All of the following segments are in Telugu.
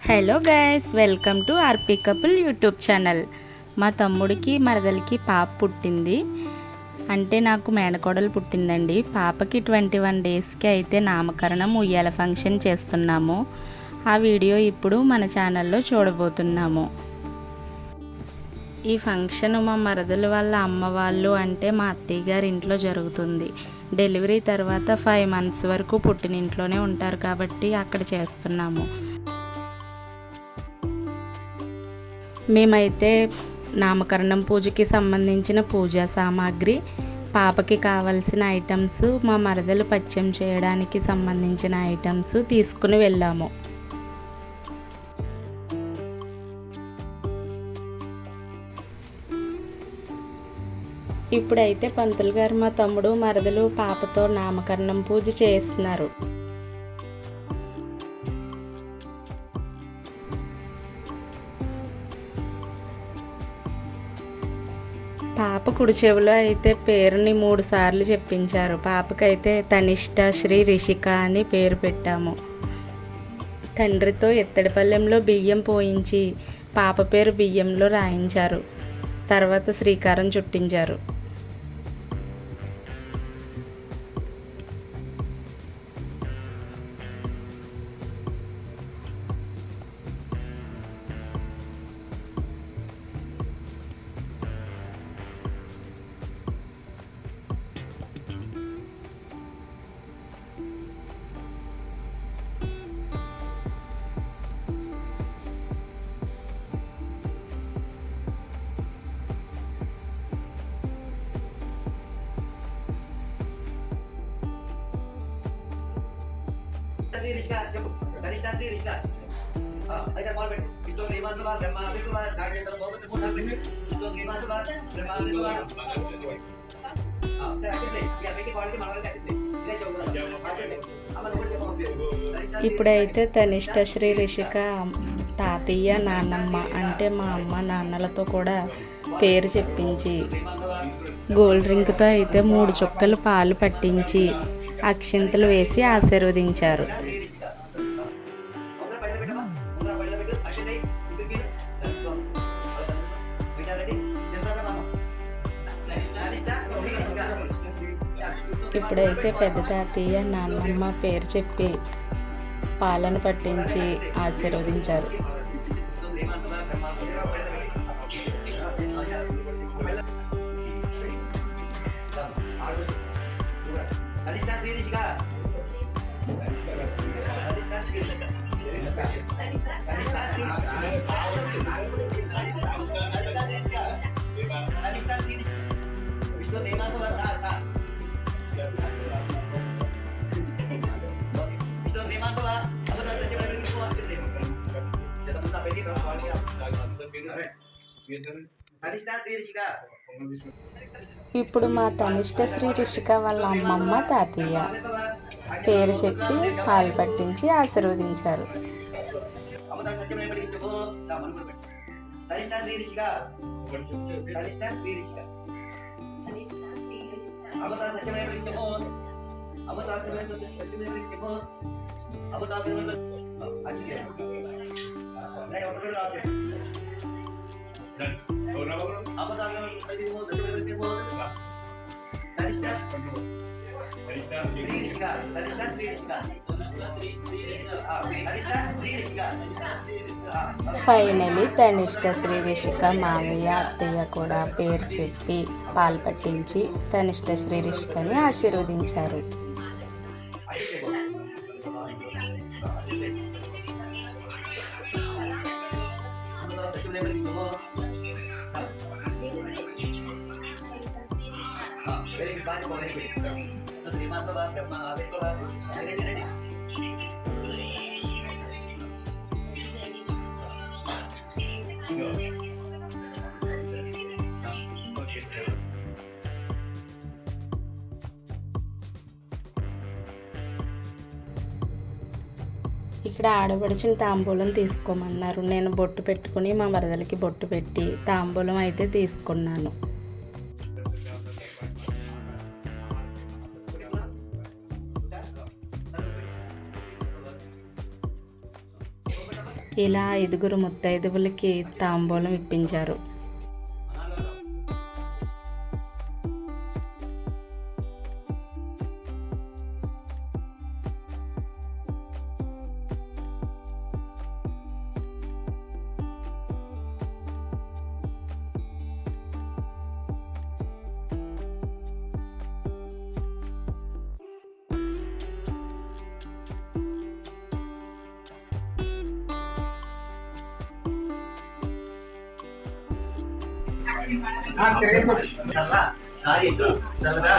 Hello guys, welcome to RP couple YouTube channel. మా తమ్ముడికి మరదలికి పాప పుట్టింది. అంటే నాకు మేనకోడలు పుట్టిందండి. పాపకి 21 డేస్కి అయితే నామకరణం ఉయ్యాల ఫంక్షన్ చేస్తున్నాము. ఆ వీడియో ఇప్పుడు మన ఛానల్లో చూడబోతున్నాము. ఈ ఫంక్షన్ మా మరదలు వాళ్ళ అమ్మ వాళ్ళు అంటే మా అత్తయ్య గారి ఇంట్లో జరుగుతుంది. డెలివరీ తర్వాత 5 months వరకు పుట్టినింట్లోనే ఉంటారు కాబట్టి అక్కడ చేస్తున్నాము. మేమైతే నామకరణం పూజకి సంబంధించిన పూజా సామాగ్రి, పాపకి కావలసిన ఐటమ్స్, మా మరదలు పచ్చం చేయడానికి సంబంధించిన ఐటమ్స్ తీసుకుని వెళ్ళాము. ఇప్పుడైతే పంతులు గారు మా తమ్ముడు మరదలు పాపతో నామకరణం పూజ చేస్తున్నారు. పాప కుడి చెవిలో అయితే పేరుని 3 సార్లు చెప్పించారు. పాపకైతే తనిష్ట శ్రీ రిషిక అని పేరు పెట్టాము. తండ్రితో ఎత్తడి పళ్ళెంలో బియ్యం పోయించి పాప పేరు బియ్యంలో రాయించారు. తర్వాత శ్రీకారం చుట్టించారు. ఇప్పుడైతే తనిష్ట శ్రీ రిషిక తాతయ్య నాన్నమ్మ అంటే మా అమ్మ నాన్నలతో కూడా పేరు చెప్పించి గోల్డ్ రింగ్తో అయితే 3 చుక్కలు పాలు పట్టించి అక్షింతలు వేసి ఆశీర్వదించారు. ఇప్పుడైతే పెద్ద తాతయ్య నాన్నమ్మ పేరు చెప్పి పాలను పట్టించి ఆశీర్వదించారు. ఇప్పుడు మా తనిష్ట శ్రీ రిషిక వాళ్ళ అమ్మమ్మ తాతయ్య పేరు చెప్పి పాలు పట్టించి ఆశీర్వదించారు. ఫైనలీ తనిష్ట శ్రీ రిషిక మావయ్య అత్తయ్య కూడా పేరు చెప్పి పాలు పట్టించి తనిష్ట శ్రీ రిషికని ఆశీర్వదించారు. ఇక్కడ ఆడపడిచిన తాంబూలం తీసుకోమన్నారు. నేను బొట్టు పెట్టుకుని మా మరదలకి బొట్టు పెట్టి తాంబూలం అయితే తీసుకున్నాను. ఇలా 5 ముత్తైదువులకి తాంబూలం ఇప్పించారు. सारी सर्वदा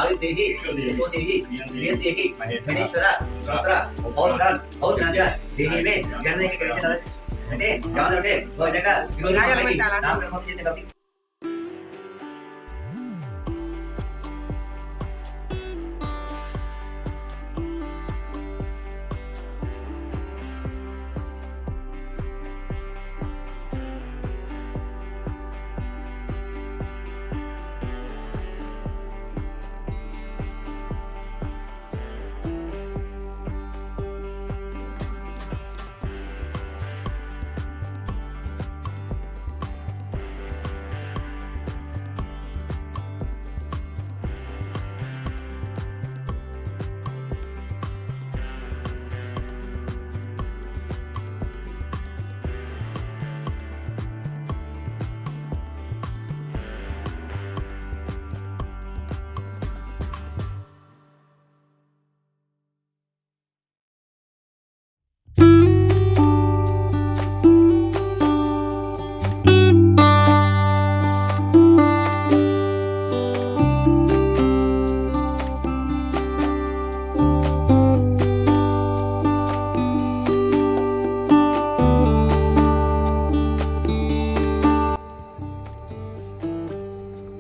आयुर्देहि सुखोदेहि वीरदेहि महेश्वर पुत्र और काल और राजा देहि में जन्म के कैसे అంటే జాన్ అంటే ఓ జగ ఈరోజు నామ కర్మ చేసే కాబట్టి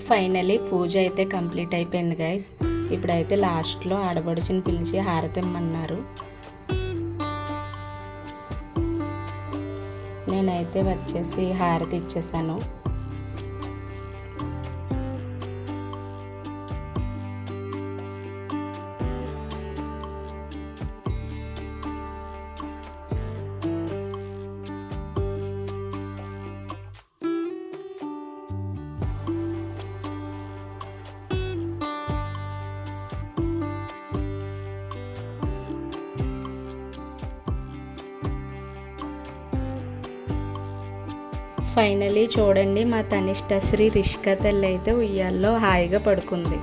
ఫైనలీ పూజ అయితే కంప్లీట్ అయిపోయింది గైస్. ఇప్పుడైతే లాస్ట్లో ఆడపడుచుని పిలిచి హారతి ఇమ్మన్నారు. నేనైతే వచ్చేసి హారతి ఇచ్చేసాను. ఫైనలీ చూడండి, మా తనిష్ట శ్రీ రిషిక తల్లి అయితే ఉయ్యాల్లో హాయిగా పడుకుంది.